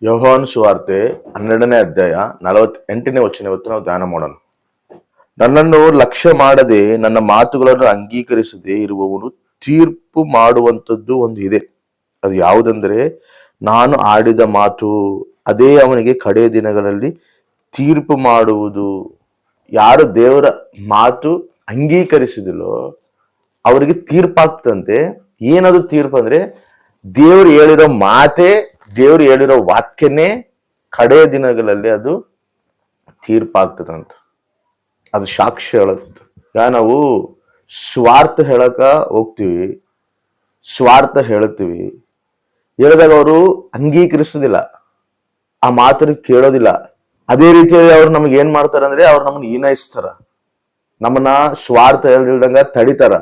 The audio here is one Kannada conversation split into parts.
ಯೋಹಾನ ಸುವಾರ್ತೆ 12ನೇ ಅಧ್ಯಾಯ 48ನೇ ವಚನ ಇವತ್ತು ನಾವು ಧ್ಯಾನ ಮಾಡೋಣ. ನನ್ನನ್ನು ಲಕ್ಷ್ಯ ಮಾಡದೆ ನನ್ನ ಮಾತುಗಳನ್ನು ಅಂಗೀಕರಿಸದೆ ಇರುವವನು ತೀರ್ಪು ಮಾಡುವಂಥದ್ದು ಒಂದು ಇದೆ. ಅದು ಯಾವುದಂದ್ರೆ, ನಾನು ಆಡಿದ ಮಾತು ಅದೇ ಅವನಿಗೆ ಕಡೆಯ ದಿನಗಳಲ್ಲಿ ತೀರ್ಪು ಮಾಡುವುದು. ಯಾರು ದೇವರ ಮಾತು ಅಂಗೀಕರಿಸಿದಿಲ್ಲೋ ಅವರಿಗೆ ತೀರ್ಪಾಗ್ತಂತೆ. ಏನದು ತೀರ್ಪು ಅಂದ್ರೆ, ದೇವ್ರು ಹೇಳಿರೋ ಮಾತೇ, ದೇವ್ರು ಹೇಳಿರೋ ವಾಕ್ಯನೇ ಕಡೆಯ ದಿನಗಳಲ್ಲಿ ಅದು ತೀರ್ಪಾಗ್ತದಂತ. ಅದು ಸಾಕ್ಷಿ ಹೇಳುತ್ತೆ. ನಾವು ಸ್ವಾರ್ಥ ಹೇಳಕ ಹೋಗ್ತೀವಿ, ಸ್ವಾರ್ಥ ಹೇಳುತ್ತೀವಿ, ಹೇಳಿದಾಗ ಅವರು ಅಂಗೀಕರಿಸೋದಿಲ್ಲ, ಆ ಮಾತನ್ನು ಕೇಳೋದಿಲ್ಲ. ಅದೇ ರೀತಿಯಲ್ಲಿ ಅವ್ರು ನಮ್ಗೆ ಏನ್ ಮಾಡ್ತಾರ ಅಂದ್ರೆ, ಅವ್ರು ನಮ್ಮನ್ನ ಹೀನೈಸ್ತಾರ, ನಮ್ಮನ್ನ ಸ್ವಾರ್ಥ ಹೇಳ್ದಂಗ ತಡಿತಾರ,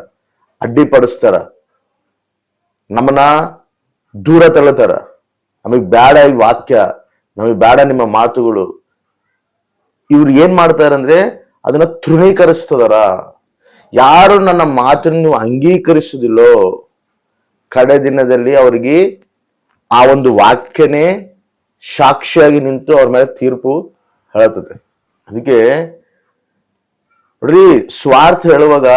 ಅಡ್ಡಿಪಡಿಸ್ತಾರ, ನಮ್ಮನ್ನ ದೂರ ತಳ್ತಾರ. ನಮಗ್ ಬೇಡ ಈ ವಾಕ್ಯ, ನಮಗ್ ಬೇಡ ನಿಮ್ಮ ಮಾತುಗಳು. ಇವ್ರು ಏನ್ ಮಾಡ್ತಾರಂದ್ರೆ ಅದನ್ನ ತೃಣೀಕರಿಸ್ತದಾರ. ಯಾರು ನನ್ನ ಮಾತನ್ನು ನೀವು ಅಂಗೀಕರಿಸುದಿಲ್ಲೋ ಕಡೆ ದಿನದಲ್ಲಿ ಅವರಿಗೆ ಆ ಒಂದು ವಾಕ್ಯನೇ ಸಾಕ್ಷಿಯಾಗಿ ನಿಂತು ಅವ್ರ ಮೇಲೆ ತೀರ್ಪು ಹೇಳುತ್ತದೆ. ಅದಕ್ಕೆ ನೋಡ್ರಿ, ಸ್ವಾರ್ಥ ಹೇಳುವಾಗ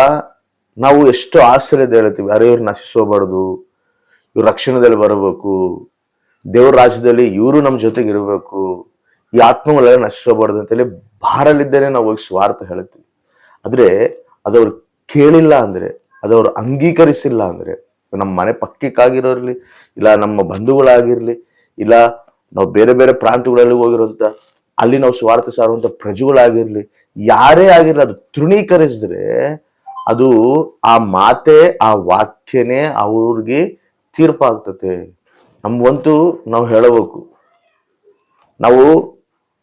ನಾವು ಎಷ್ಟು ಆಶ್ಚರ್ಯದ ಹೇಳ್ತೀವಿ, ಅರೆ ಇವ್ರು ನಶಿಸೋಬಾರ್ದು, ಇವ್ರು ರಕ್ಷಣೆದಲ್ಲಿ ಬರಬೇಕು, ದೇವ್ರ ರಾಜ್ಯದಲ್ಲಿ ಇವರು ನಮ್ಮ ಜೊತೆಗೆ ಇರಬೇಕು, ಈ ಆತ್ಮಗಳೆಲ್ಲ ನಶಿಸಬಾರ್ದು ಅಂತೇಳಿ ಭಾರಲಿದ್ದೇನೆ ನಾವು ಹೋಗಿ ಸ್ವಾರ್ಥ ಹೇಳ್ತೀವಿ. ಆದ್ರೆ ಅದವ್ರು ಕೇಳಿಲ್ಲ ಅಂದ್ರೆ, ಅದವ್ರು ಅಂಗೀಕರಿಸಿಲ್ಲ ಅಂದ್ರೆ, ನಮ್ಮ ಮನೆ ಪಕ್ಕಕ್ಕಾಗಿರೋರ್ಲಿ, ಇಲ್ಲ ನಮ್ಮ ಬಂಧುಗಳಾಗಿರ್ಲಿ, ಇಲ್ಲ ನಾವು ಬೇರೆ ಬೇರೆ ಪ್ರಾಂತಗಳಲ್ಲಿ ಹೋಗಿರೋಂಥ ಅಲ್ಲಿ ನಾವು ಸ್ವಾರ್ಥ ಸಾರುವಂತ ಪ್ರಜೆಗಳಾಗಿರ್ಲಿ, ಯಾರೇ ಆಗಿರ್ಲಿ, ಅದು ತೃಣೀಕರಿಸಿದ್ರೆ ಅದು ಆ ಮಾತೆ, ಆ ವಾಕ್ಯನೇ ಅವ್ರಿಗೆ ತೀರ್ಪಾಗ್ತತೆ. ನಮ್ಗಂತೂ ನಾವು ಹೇಳಬೇಕು, ನಾವು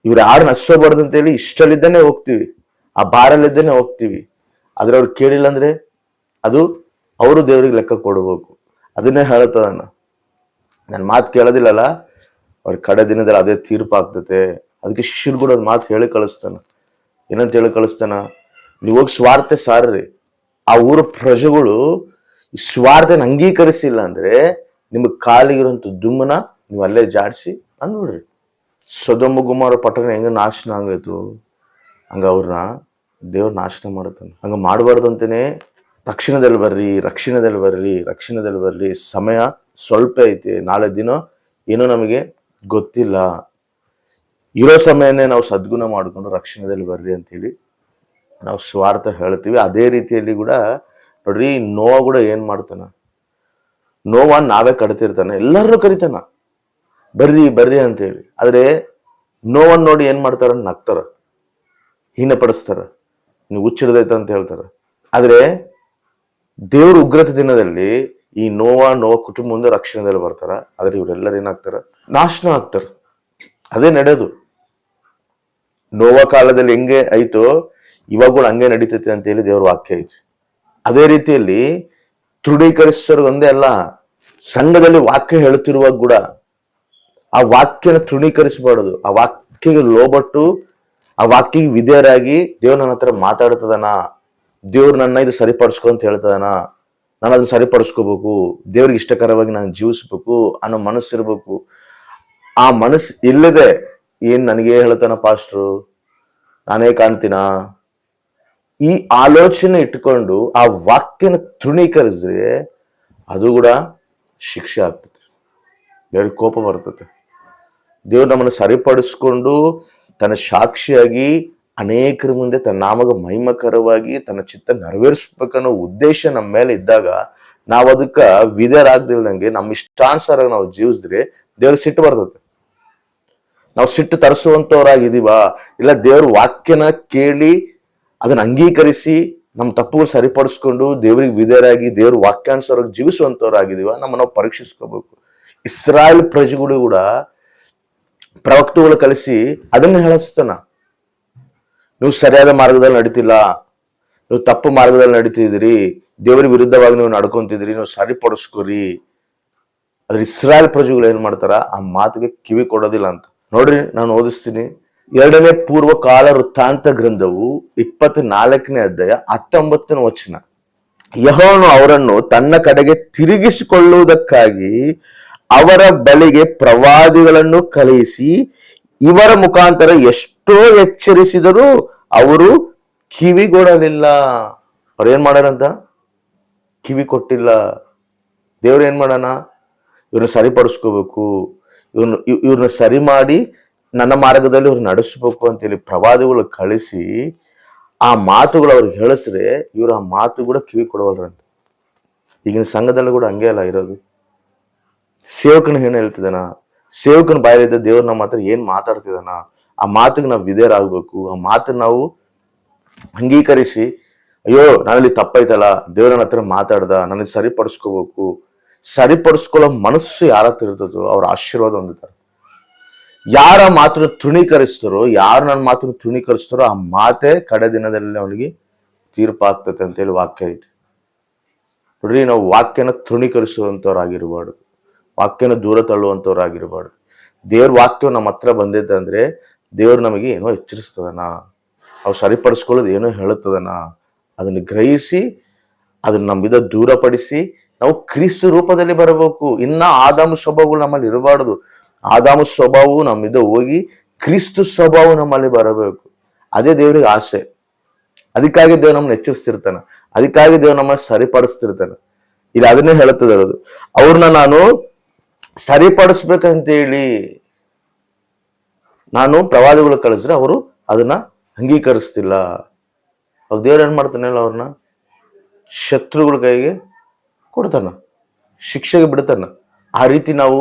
ಇವ್ರು ಯಾರು ನಶಿಸಬಾರ್ದು ಅಂತೇಳಿ ಇಷ್ಟಲ್ಲಿದ್ದಾನೆ ಹೋಗ್ತೀವಿ, ಆ ಬಾರಲ್ಲಿದ್ದಾನೆ ಹೋಗ್ತೀವಿ. ಆದ್ರೆ ಅವ್ರು ಕೇಳಿಲ್ಲ ಅಂದ್ರೆ ಅದು ಅವರು ದೇವ್ರಿಗೆ ಲೆಕ್ಕ ಕೊಡಬೇಕು. ಅದನ್ನೇ ಹೇಳ್ತದ, ನನ್ನ ಮಾತು ಕೇಳೋದಿಲ್ಲಲ್ಲ ಅವ್ರ ಕಡೆ ದಿನದಲ್ಲಿ ಅದೇ ತೀರ್ಪಾಗ್ತತೆ. ಅದಕ್ಕೆ ಶಿಷ್ಯರು ಕೂಡ ಒಂದು ಮಾತು ಹೇಳಿ ಕಳಿಸ್ತಾನ. ಏನಂತ ಹೇಳಿ ಕಳಿಸ್ತಾನ? ನೀವು ಹೋಗಿ ಸ್ವಾರ್ಥ ಸಾರ್ರಿ. ಆ ಊರ ಪ್ರಜೆಗಳು ಸ್ವಾರ್ಥನ ಅಂಗೀಕರಿಸಿಲ್ಲ ಅಂದ್ರೆ ನಿಮ್ಗೆ ಕಾಲಿಗಿರುವಂತ ದುಮ್ಮನ ನೀವು ಅಲ್ಲೇ ಜಾಡಿಸಿ ಅಂದ್ಬಿಡ್ರಿ. ಸೊದೋಮ ಗೊಮೋರ ಪಟ್ಟಣ ಹೆಂಗ ನಾಶನ ಆಗೈತು, ಹಂಗ ಅವ್ರನ್ನ ದೇವ್ರ ನಾಶನ ಮಾಡುತ್ತಾನೆ. ಹಂಗ ಮಾಡಬಾರ್ದು ಅಂತೇನೆ ರಕ್ಷಣೆದಲ್ಲಿ ಬರ್ರಿ, ರಕ್ಷಣೆದಲ್ಲಿ ಬರ್ರಿ, ರಕ್ಷಣೆದಲ್ಲಿ ಬರ್ರಿ. ಸಮಯ ಸ್ವಲ್ಪ ಐತಿ, ನಾಳೆ ದಿನ ಏನೋ ನಮಗೆ ಗೊತ್ತಿಲ್ಲ. ಇರೋ ಸಮಯನೇ ನಾವು ಸದ್ಗುಣ ಮಾಡಿಕೊಂಡು ರಕ್ಷಣೆದಲ್ಲಿ ಬರ್ರಿ ಅಂತೇಳಿ ನಾವು ಸ್ವಾರ್ಥ ಹೇಳ್ತೀವಿ. ಅದೇ ರೀತಿಯಲ್ಲಿ ಕೂಡ ನೋಡ್ರಿ, ನೋವ ಕೂಡ ಏನ್ ಮಾಡ್ತಾನ, ನೋವ ನಾವೇ ಕಡ್ತಿರ್ತಾನೆ, ಎಲ್ಲರೂ ಕರಿತಾನ ಬರ್ರಿ ಬರ್ರಿ ಅಂತೇಳಿ. ಆದ್ರೆ ನೋವನ್ನ ನೋಡಿ ಏನ್ ಮಾಡ್ತಾರ, ನಗ್ತಾರ, ಹೀನಪಡಿಸ್ತಾರ, ನೀವು ಹುಚ್ಚಿಡ್ದೈತ ಅಂತ ಹೇಳ್ತಾರ. ಆದ್ರೆ ದೇವ್ರ ಉಗ್ರತೆ ದಿನದಲ್ಲಿ ಈ ನೋವ ಕುಟುಂಬ ಮುಂದೆ ರಕ್ಷಣೆದಲ್ಲಿ ಬರ್ತಾರ. ಆದ್ರೆ ಇವರೆಲ್ಲರೂ ಏನಾಗ್ತಾರ, ನಾಶನ ಆಗ್ತಾರ. ಅದೇ ನಡೆಯೋದು. ನೋವ ಕಾಲದಲ್ಲಿ ಹೆಂಗೆ ಆಯ್ತೋ ಇವಾಗ ಕೂಡ ಹಂಗೆ ನಡೀತೈತೆ ಅಂತ ಹೇಳಿ ದೇವ್ರ ವಾಕ್ಯ ಐತಿ. ಅದೇ ರೀತಿಯಲ್ಲಿ ತೃಣೀಕರಿಸೋರ್ಗೊಂದೇ ಅಲ್ಲ, ಸಂಘದಲ್ಲಿ ವಾಕ್ಯ ಹೇಳುತ್ತಿರುವಾಗ ಕೂಡ ಆ ವಾಕ್ಯನ ತೃಣೀಕರಿಸಬಾರದು. ಆ ವಾಕ್ಯಗೆ ಲೋಬಟ್ಟು ಆ ವಾಕ್ಯಗೆ ವಿಧೇಯರಾಗಿ, ದೇವ್ರು ನನ್ನ ಹತ್ರ ಮಾತಾಡ್ತದನ, ದೇವ್ರು ನನ್ನ ಇದು ಸರಿಪಡಿಸ್ಕೊ ಅಂತ ಹೇಳ್ತದನ, ನಾನು ಅದನ್ನ ಸರಿಪಡಿಸ್ಕೋಬೇಕು, ದೇವ್ರಿಗೆ ಇಷ್ಟಕರವಾಗಿ ನಾನು ಜೀವಿಸ್ಬೇಕು ಅನ್ನೋ ಮನಸ್ಸಿರ್ಬೇಕು. ಆ ಮನಸ್ಸು ಇಲ್ಲದೆ ಏನ್ ನನಗೆ ಹೇಳ್ತಾನ ಪಾಸ್ಟ್ರು, ನಾನೇ ಕಾಣ್ತೀನ, ಈ ಆಲೋಚನೆ ಇಟ್ಕೊಂಡು ಆ ವಾಕ್ಯನ ತೃಣೀಕರಿಸಿದ್ರೆ ಅದು ಕೂಡ ಶಿಕ್ಷೆ ಆಗ್ತದೆ, ದೇವ್ರಿಗೆ ಕೋಪ ಬರ್ತದೆ. ದೇವ್ರು ನಮ್ಮನ್ನು ಸರಿಪಡಿಸ್ಕೊಂಡು ತನ್ನ ಸಾಕ್ಷಿಯಾಗಿ ಅನೇಕರ ಮುಂದೆ ತನ್ನ ನಾಮಗ ಮಹಿಮಕರವಾಗಿ ತನ್ನ ಚಿತ್ತ ನೆರವೇರಿಸ್ಬೇಕನ್ನೋ ಉದ್ದೇಶ ನಮ್ಮ ಮೇಲೆ ಇದ್ದಾಗ ನಾವು ಅದಕ್ಕೆ ವಿಧೇಯರಾಗ್ದಿಲ್ದಂಗೆ ನಮ್ಮ ಇಷ್ಟಾನುಸಾರ ನಾವು ಜೀವಿಸಿದ್ರೆ ದೇವ್ರಿಗೆ ಸಿಟ್ಟು ಬರ್ತದೆ. ನಾವು ಸಿಟ್ಟು ತರಿಸುವಂತವ್ರಾಗಿದೀವ, ಇಲ್ಲ ದೇವ್ರ ವಾಕ್ಯನ ಕೇಳಿ ಅದನ್ನ ಅಂಗೀಕರಿಸಿ ನಮ್ಮ ತಪ್ಪುಗಳು ಸರಿಪಡಿಸ್ಕೊಂಡು ದೇವ್ರಿಗೆ ವಿಧೇಯರಾಗಿ ದೇವ್ರ ವಾಕ್ಯಾನುಸಾರವಾಗಿ ಜೀವಿಸುವಂತವ್ರಾಗಿದೀವ, ನಮ್ಮ ನಾವು ಪರೀಕ್ಷಿಸ್ಕೋಬೇಕು. ಇಸ್ರಾಯೇಲ್ ಪ್ರಜೆಗಳು ಕೂಡ ಪ್ರವಕ್ತಗಳು ಕಲಿಸಿ ಅದನ್ನ ಹೇಳಿಸ್ತಾನ, ನೀವು ಸರಿಯಾದ ಮಾರ್ಗದಲ್ಲಿ ನಡೀತಿಲ್ಲ, ನೀವು ತಪ್ಪು ಮಾರ್ಗದಲ್ಲಿ ನಡೀತಿದ್ದೀರಿ, ದೇವರಿಗೆ ವಿರುದ್ಧವಾಗಿ ನೀವು ನಡ್ಕೊಂತಿದ್ದೀರಿ, ನೀವು ಸರಿಪಡಿಸ್ಕೊರಿ. ಆದ್ರೆ ಇಸ್ರಾಯೇಲ್ ಪ್ರಜೆಗಳು ಏನ್ ಮಾಡ್ತಾರ, ಆ ಮಾತಿಗೆ ಕಿವಿ ಕೊಡೋದಿಲ್ಲ ಅಂತ. ನೋಡ್ರಿ, ನಾನು ಓದಿಸ್ತೀನಿ. 2ನೇ ಪೂರ್ವಕಾಲ ವೃತ್ತಾಂತ ಗ್ರಂಥವು 24ನೇ ಅಧ್ಯಾಯ 19ನೇ ವಚನ. ಯೆಹೋವನು ಅವರನ್ನು ತನ್ನ ಕಡೆಗೆ ತಿರುಗಿಸಿಕೊಳ್ಳುವುದಕ್ಕಾಗಿ ಅವರ ಬಳಿಗೆ ಪ್ರವಾದಿಗಳನ್ನು ಕಳುಹಿಸಿ ಇವರ ಮುಖಾಂತರ ಎಷ್ಟೋ ಎಚ್ಚರಿಸಿದರೂ ಅವರು ಕಿವಿಗೊಡಲಿಲ್ಲ. ಅವ್ರು ಏನ್ ಮಾಡಾರಂತ? ಕಿವಿ ಕೊಟ್ಟಿಲ್ಲ. ದೇವ್ರು ಏನ್ ಮಾಡೋಣ? ಇವ್ರನ್ನ ಸರಿಪಡಿಸ್ಕೋಬೇಕು, ಇವ್ರನ್ನ ಸರಿ ಮಾಡಿ ನನ್ನ ಮಾರ್ಗದಲ್ಲಿ ಇವ್ರು ನಡೆಸ್ಬೇಕು ಅಂತೇಳಿ ಪ್ರವಾದಿಗಳು ಕಳಿಸಿ ಆ ಮಾತುಗಳು ಅವ್ರಿಗೆ ಹೇಳಿಸ್ರೆ ಇವ್ರು ಆ ಮಾತು ಕೂಡ ಕಿವಿ ಕೊಡವಲ್ರಂತ. ಈಗಿನ ಸಂಘದಲ್ಲಿ ಕೂಡ ಹಂಗೆ ಅಲ್ಲ ಇರೋದು. ಸೇವಕನ ಏನು ಹೇಳ್ತಿದ್ದಾನ, ಸೇವಕನ ಬಾಯಲ್ಲಿದ್ದ ದೇವ್ರ ನಮ್ಮ ಹತ್ರ ಏನ್ ಮಾತಾಡ್ತಿದ್ದಾನ, ಆ ಮಾತಿಗೆ ನಾವು ವಿಧೇಯರಾಗಬೇಕು. ಆ ಮಾತನ್ನ ನಾವು ಅಂಗೀಕರಿಸಿ, ಅಯ್ಯೋ ನಾನಲ್ಲಿ ತಪ್ಪೈತಲ್ಲ, ದೇವ್ರನ ಹತ್ರ ಮಾತಾಡ್ದ, ನನಗೆ ಸರಿಪಡಿಸ್ಕೋಬೇಕು, ಸರಿಪಡಿಸ್ಕೊಳ್ಳೋ ಮನಸ್ಸು ಯಾರ ಹತ್ರ ಇರ್ತದೋ ಅವ್ರ ಆಶೀರ್ವಾದ ಹೊಂದುತ್ತಾರೆ. ಯಾರ ಮಾತನ್ನು ತೃಣೀಕರಿಸ್ತಾರೋ, ಯಾರು ನನ್ನ ಮಾತನ್ನು ತೃಣೀಕರಿಸ್ತಾರೋ ಆ ಮಾತೇ ಕಡೆ ದಿನದಲ್ಲಿ ಅವನಿಗೆ ತೀರ್ಪಾಗ್ತದೆ ಅಂತೇಳಿ ವಾಕ್ಯ ಐತಿ. ನೋಡ್ರಿ, ನಾವು ವಾಕ್ಯನ ತೃಣೀಕರಿಸುವಂಥವ್ರಾಗಿರ್ಬಾರ್ದು, ವಾಕ್ಯನ ದೂರ ತಳ್ಳುವಂಥವ್ರಾಗಿರ್ಬಾರ್ದು. ದೇವ್ರ ವಾಕ್ಯ ನಮ್ಮ ಹತ್ರ ಬಂದಿದ್ದಂದ್ರೆ ದೇವ್ರು ನಮಗೆ ಏನೋ ಎಚ್ಚರಿಸ್ತದನ, ಅವು ಸರಿಪಡಿಸ್ಕೊಳ್ಳೋದು ಏನೋ ಹೇಳುತ್ತದನ, ಅದನ್ನು ಗ್ರಹಿಸಿ ಅದನ್ನ ನಮ್ಮಿಂದ ದೂರಪಡಿಸಿ ನಾವು ಕ್ರಿಸ್ತ ರೂಪದಲ್ಲಿ ಬರಬೇಕು. ಇನ್ನ ಆದಾಮ ಸ್ವಭಾವಗಳು ನಮ್ಮಲ್ಲಿ ಇರಬಾರ್ದು. ಆದಾಮ ಸ್ವಭಾವವು ನಮ್ಮಿಂದ ಹೋಗಿ ಕ್ರಿಸ್ತು ಸ್ವಭಾವ ನಮ್ಮಲ್ಲಿ ಬರಬೇಕು. ಅದೇ ದೇವ್ರಿಗೆ ಆಸೆ. ಅದಕ್ಕಾಗಿ ದೇವ್ರು ನಮ್ಮನ್ನ ಎಚ್ಚರಿಸ್ತಿರ್ತಾನೆ, ಅದಕ್ಕಾಗಿ ದೇವ್ರು ನಮ್ಮನ್ನ ಸರಿಪಡಿಸ್ತಿರ್ತಾನೆ. ಇಲ್ಲಿ ಅದನ್ನೇ ಹೇಳುತ್ತದೆ ಇರೋದು. ಅವ್ರನ್ನ ನಾನು ಸರಿಪಡಿಸ್ಬೇಕಂತೇಳಿ ನಾನು ಪ್ರವಾದಿಗಳು ಕಳಿಸಿದ್ರೆ ಅವರು ಅದನ್ನ ಅಂಗೀಕರಿಸ್ತಿಲ್ಲ. ಅವಾಗ ದೇವ್ರು ಏನ್ ಮಾಡ್ತಾನಲ್ಲ, ಅವ್ರನ್ನ ಶತ್ರುಗಳ ಕೈಗೆ ಕೊಡ್ತಾನ, ಶಿಕ್ಷೆಗೆ ಬಿಡ್ತಾನ. ಆ ರೀತಿ ನಾವು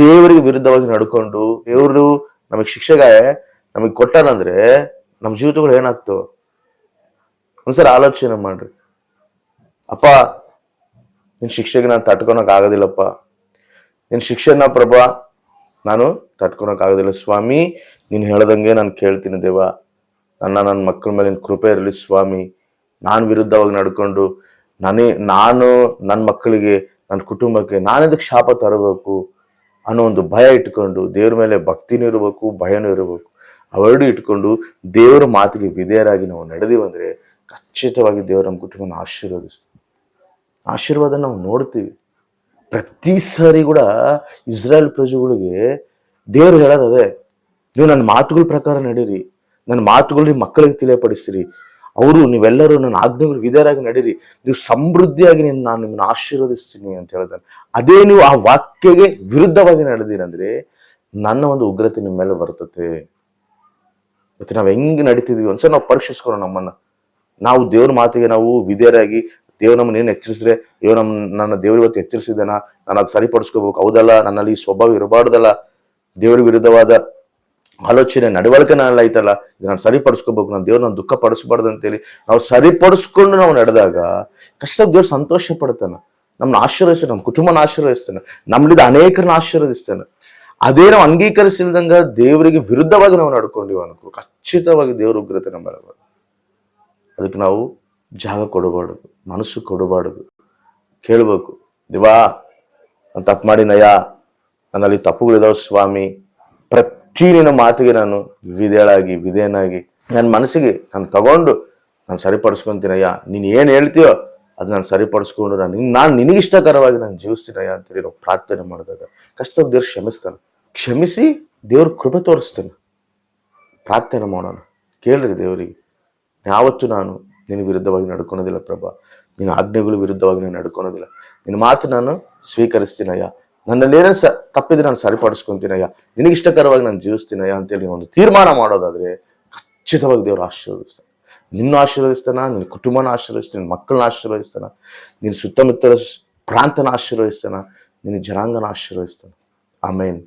ದೇವರಿಗೆ ವಿರುದ್ಧವಾಗಿ ನಡ್ಕೊಂಡು ದೇವರು ನಮಗ್ ಶಿಕ್ಷೆಗೆ ನಮಗ್ ಕೊಟ್ಟಾನಂದ್ರೆ ನಮ್ಮ ಜೀವಿತಗಳು ಏನಾಗ್ತವೆ ಒಂದ್ಸರಿ ಆಲೋಚನೆ ಮಾಡ್ರಿ. ಅಪ್ಪ, ನಿನ್ ಶಿಕ್ಷೆಗೆ ನಾನು ತಟ್ಕೊಳಕ್ ಆಗೋದಿಲ್ಲಪ್ಪ, ನಿನ್ ಶಿಕ್ಷೆನ ಪ್ರಭಾ ನಾನು ತಟ್ಕೊಳಕ್ ಆಗೋದಿಲ್ಲ ಸ್ವಾಮಿ, ನೀನ್ ಹೇಳ್ದಂಗೆ ನಾನು ಕೇಳ್ತೀನಿ ದೇವ, ನನ್ನ ಮಕ್ಕಳ ಮೇಲೆ ನಿನ್ ಕೃಪೆ ಇರಲಿ ಸ್ವಾಮಿ. ನಾನು ವಿರುದ್ಧವಾಗಿ ನಡ್ಕೊಂಡು ನಾನು ನನ್ನ ಮಕ್ಕಳಿಗೆ, ನನ್ನ ಕುಟುಂಬಕ್ಕೆ ನಾನೆದಕ್ಕೆ ಶಾಪ ತರಬೇಕು ಅನ್ನೋ ಒಂದು ಭಯ ಇಟ್ಕೊಂಡು, ದೇವ್ರ ಮೇಲೆ ಭಕ್ತಿನೂ ಇರಬೇಕು, ಭಯನೂ ಇರಬೇಕು, ಅವೆರಡು ಇಟ್ಕೊಂಡು ದೇವರ ಮಾತಿಗೆ ವಿಧೇಯರಾಗಿ ನಾವು ನಡೆದಿವಂದ್ರೆ ಖಚಿತವಾಗಿ ದೇವರು ನಮ್ಮ ಕುಟುಂಬನ ಆಶೀರ್ವಾದ ನಾವು ನೋಡ್ತೀವಿ. ಪ್ರತಿ ಸಾರಿ ಕೂಡ ಇಸ್ರಾಯೇಲ್ ಪ್ರಜೆಗಳಿಗೆ ದೇವರು ಹೇಳೋದದೇ, ನೀವು ನನ್ನ ಮಾತುಗಳ ಪ್ರಕಾರ ನಡೀರಿ, ನನ್ನ ಮಾತುಗಳು ನಿಮ್ಮ ಮಕ್ಕಳಿಗೆ ತಿಳಿಯಪಡಿಸ್ತೀರಿ, ನೀವೆಲ್ಲರೂ ನನ್ನ ಆಜ್ಞೆಗಳು ವಿಧೇಯರಾಗಿ ನಡೀರಿ, ನೀವು ಸಮೃದ್ಧಿಯಾಗಿ ನಾನು ನಿಮ್ಮನ್ನು ಆಶೀರ್ವದಿಸ್ತೀನಿ ಅಂತ ಹೇಳ್ತಾನೆ. ಅದೇ ನೀವು ಆ ವಾಕ್ಯಗೆ ವಿರುದ್ಧವಾಗಿ ನಡೆದಿರಂದ್ರೆ ನನ್ನ ಒಂದು ಉಗ್ರತೆ ನಿಮ್ಮ ಮೇಲೆ ಬರ್ತತೆ. ಮತ್ತೆ ನಾವು ಹೆಂಗೆ ನಡೀತಿದ್ವಿ ಒಂದ್ಸಲ ನಾವು ಪರೀಕ್ಷಿಸ್ಕೊಳ್ಳೋಣ ನಮ್ಮನ್ನ. ನಾವು ದೇವ್ರ ಮಾತಿಗೆ ನಾವು ವಿಧೇಯರಾಗಿ, ದೇವ್ರು ನಮ್ಮನ್ನ ಏನು ಎಚ್ಚರಿಸಿದ್ರೆ, ನನ್ನ ದೇವ್ರು ಇವತ್ತು ಎಚ್ಚರಿಸಿದಾನ, ನಾನು ಅದು ಸರಿಪಡಿಸ್ಕೋಬೇಕು, ಹೌದಲ್ಲ ನನ್ನಲ್ಲಿ ಈ ಸ್ವಭಾವ ಇರಬಾರ್ದಲ್ಲ, ದೇವ್ರ ವಿರುದ್ಧವಾದ ಆಲೋಚನೆ ನಡವಳಿಕೆ ನನ್ನಲ್ಲಿ ಐತಲ್ಲ, ಇದು ನಾನು ಸರಿಪಡಿಸ್ಕೋಬೇಕು, ನಾನು ದೇವ್ರು ನಾನು ದುಃಖ ಪಡಿಸ್ಬಾರ್ದು ಅಂತೇಳಿ ನಾವು ಸರಿಪಡಿಸ್ಕೊಂಡು ನಾವು ನಡೆದಾಗ ಕಷ್ಟ ದೇವ್ರು ಸಂತೋಷ ಪಡ್ತಾನೆ, ನಮ್ಮನ್ನ ಆಶೀರ್ವದಿಸ್ತಾನೆ, ನಮ್ಮ ಕುಟುಂಬನ ಆಶೀರ್ವದಿಸ್ತಾನೆ, ನಮ್ಮಲ್ಲಿದ್ದ ಅನೇಕರನ್ನ ಆಶೀರ್ವದಿಸ್ತಾನೆ. ಅದೇ ನಾವು ಅಂಗೀಕರಿಸಿಲ್ದಂಗ ದೇವರಿಗೆ ವಿರುದ್ಧವಾಗಿ ನಾವು ನಡ್ಕೊಂಡಿವ ಅನ್ಕೋ ಖಚಿತವಾಗಿ ದೇವ್ರ ಉಗ್ರತೆ ನಮ್ಮ ಮೇಲೆ. ಅದಕ್ಕೆ ನಾವು ಜಾಗ ಕೊಡಬಾರ್ದು, ಮನಸ್ಸು ಕೊಡಬಾರ್ದು, ಕೇಳ್ಬೇಕು, ದೇವಾ ನಾನು ತಪ್ಪು ಮಾಡಿನಯ್ಯ, ನನ್ನಲ್ಲಿ ತಪ್ಪುಗಳಿದಾವ ಸ್ವಾಮಿ, ಪ್ರತಿ ನಿನ್ನ ಮಾತಿಗೆ ನಾನು ವಿಧೇಯನಾಗಿ ನನ್ನ ಮನಸ್ಸಿಗೆ ನಾನು ತಗೊಂಡು ನಾನು ಸರಿಪಡಿಸ್ಕೊಂತೀನಯ್ಯ, ನೀನು ಏನು ಹೇಳ್ತೀಯೋ ಅದು ನಾನು ಸರಿಪಡಿಸ್ಕೊಂಡು ನಾನು ನಿನಗಿಷ್ಟಕರವಾಗಿ ನಾನು ಜೀವಿಸ್ತೀನಯ್ಯ ಅಂತೇಳಿ ನಾವು ಪ್ರಾರ್ಥನೆ ಮಾಡಿದಾಗ ಕಷ್ಟ ದೇವ್ರು ಕ್ಷಮಿಸ್ತಾನೆ. ಕ್ಷಮಿಸಿ ದೇವ್ರ ಕೃಪೆ ತೋರಿಸ್ತಾನೆ. ಪ್ರಾರ್ಥನೆ ಮಾಡೋಣ, ಕೇಳ್ರಿ ದೇವರಿಗೆ, ಯಾವತ್ತೂ ನಾನು ನಿನ್ನ ವಿರುದ್ಧವಾಗಿ ನಡ್ಕೊಳೋದಿಲ್ಲ ಪ್ರಭಾ, ನಿನ್ನ ಆಜ್ಞೆಗಳು ವಿರುದ್ಧವಾಗಿ ನಾನು ನಡ್ಕೊಳೋದಿಲ್ಲ, ನಿನ್ನ ಮಾತು ನಾನು ಸ್ವೀಕರಿಸ್ತೀನಯ್ಯ, ನನ್ನಲ್ಲಿ ತಪ್ಪಿದ್ರೆ ನಾನು ಸರಿಪಡಿಸ್ಕೊಂತೀನಯ್ಯ, ನಿನಗಿಷ್ಟಕರವಾಗಿ ನಾನು ಜೀವಿಸ್ತೀನಯ್ಯ ಅಂತೇಳಿ ಒಂದು ತೀರ್ಮಾನ ಮಾಡೋದಾದ್ರೆ ಖಚಿತವಾಗಿ ದೇವರು ಆಶೀರ್ವದಿಸ್ತಾನೆ. ನಿನ್ನ ಆಶೀರ್ವದಿಸ್ತಾನ, ನಿನ್ನ ಕುಟುಂಬನ ಆಶೀರ್ವದಿಸ್ತಾನೆ, ನಿನ್ನ ಮಕ್ಕಳನ್ನ ಆಶೀರ್ವದಿಸ್ತಾನ, ನಿನ್ನ ಸುತ್ತಮುತ್ತಲ ಪ್ರಾಂತನ ಆಶೀರ್ವದಿಸ್ತಾನ, ನಿನ್ನ ಜನಾಂಗನ ಆಶೀರ್ವದಿಸ್ತಾನೆ. ಆಮೇನ್.